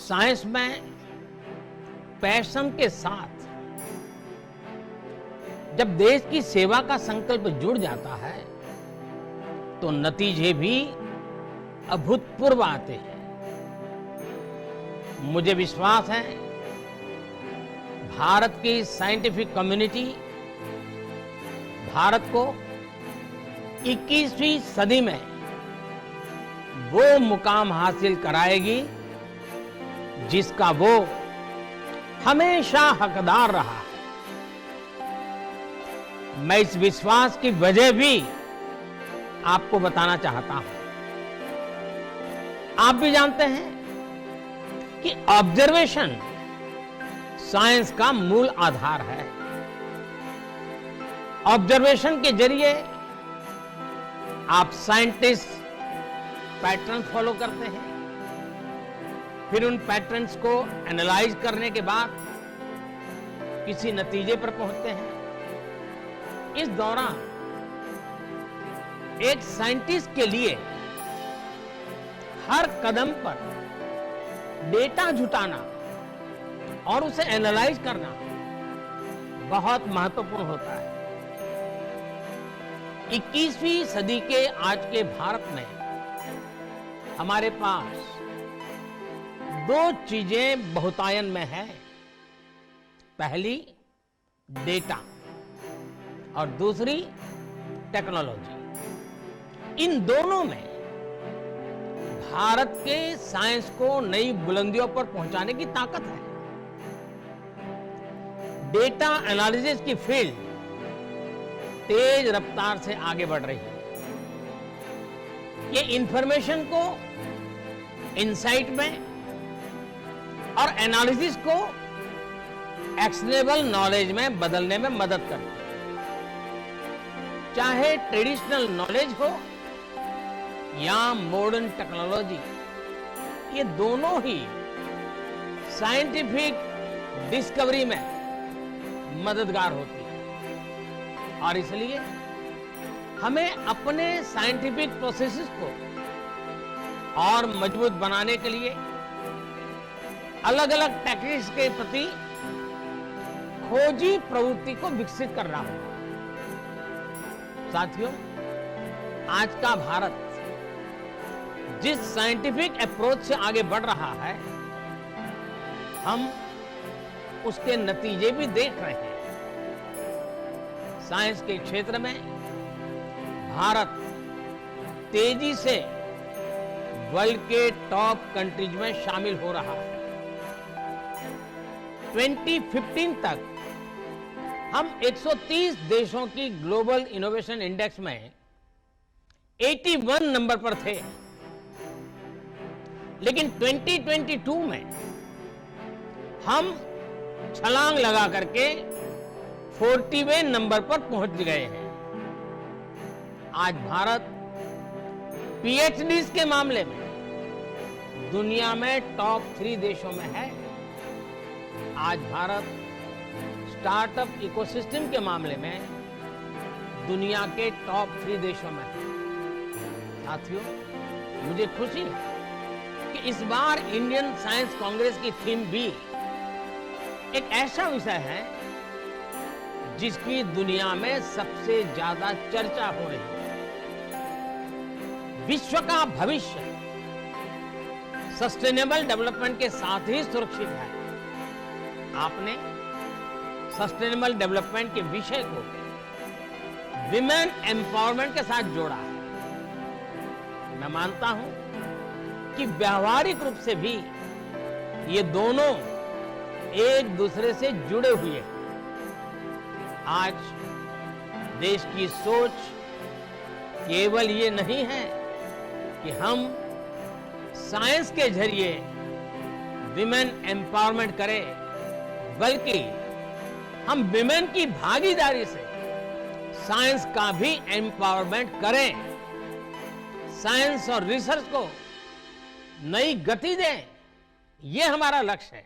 Science में passion के साथ जब देश की सेवा का संकल्प जुड़ जाता है तो नतीजे भी अभूतपूर्व आते हैं। मुझे विश्वास है भारत की साइंटिफिक कम्युनिटी भारत को 21वीं सदी में वो मुकाम हासिल कराएगी जिसका वो हमेशा हकदार रहा है। मैं इस विश्वास की वजह भी आपको बताना चाहता हूं। आप भी जानते हैं कि ऑब्जर्वेशन साइंस का मूल आधार है। ऑब्जर्वेशन के जरिए आप साइंटिस्ट पैटर्न फॉलो करते हैं, फिर उन पैटर्न्स को एनालाइज करने के बाद किसी नतीजे पर पहुंचते हैं। इस दौरान एक साइंटिस्ट के लिए हर कदम पर डेटा जुटाना और उसे एनालाइज करना बहुत महत्वपूर्ण होता है। 21वीं सदी के आज के भारत में हमारे पास दो चीजें बहुतायन में है। पहली डेटा और दूसरी टेक्नोलॉजी। इन दोनों में भारत के साइंस को नई बुलंदियों पर पहुंचाने की ताकत है। डेटा एनालिसिस की फील्ड तेज रफ्तार से आगे बढ़ रही है। ये इंफॉर्मेशन को इनसाइट में और एनालिसिस को एक्शनेबल नॉलेज में बदलने में मदद करती है। चाहे ट्रेडिशनल नॉलेज हो या मॉडर्न टेक्नोलॉजी, ये दोनों ही साइंटिफिक डिस्कवरी में मददगार होती है। और इसलिए हमें अपने साइंटिफिक प्रोसेसेस को और मजबूत बनाने के लिए अलग अलग टेक्निक्स के प्रति खोजी प्रवृत्ति को विकसित करना होगा। साथियों, आज का भारत जिस साइंटिफिक अप्रोच से आगे बढ़ रहा है, हम उसके नतीजे भी देख रहे हैं। साइंस के क्षेत्र में भारत तेजी से वर्ल्ड के टॉप कंट्रीज में शामिल हो रहा है। 2015 तक हम 130 देशों की ग्लोबल इनोवेशन इंडेक्स में 81 नंबर पर थे, लेकिन 2022 में हम छलांग लगा करके 40वें नंबर पर पहुंच गए हैं। आज भारत पीएचडीज के मामले में दुनिया में टॉप 3 देशों में है। आज भारत स्टार्टअप इकोसिस्टम के मामले में दुनिया के टॉप 3 देशों में है। साथियों, मुझे खुशी है कि इस बार इंडियन साइंस कांग्रेस की थीम भी एक ऐसा विषय है जिसकी दुनिया में सबसे ज्यादा चर्चा हो रही है। विश्व का भविष्य सस्टेनेबल डेवलपमेंट के साथ ही सुरक्षित है। आपने सस्टेनेबल डेवलपमेंट के विषय को विमेन एम्पावरमेंट के साथ जोड़ा है। मैं मानता हूं कि व्यावहारिक रूप से भी ये दोनों एक दूसरे से जुड़े हुए हैं। आज देश की सोच केवल ये नहीं है कि हम साइंस के जरिए विमेन एम्पावरमेंट करें, बल्कि हम विमेन की भागीदारी से साइंस का भी एम्पावरमेंट करें, साइंस और रिसर्च को नई गति दें। ये हमारा लक्ष्य है।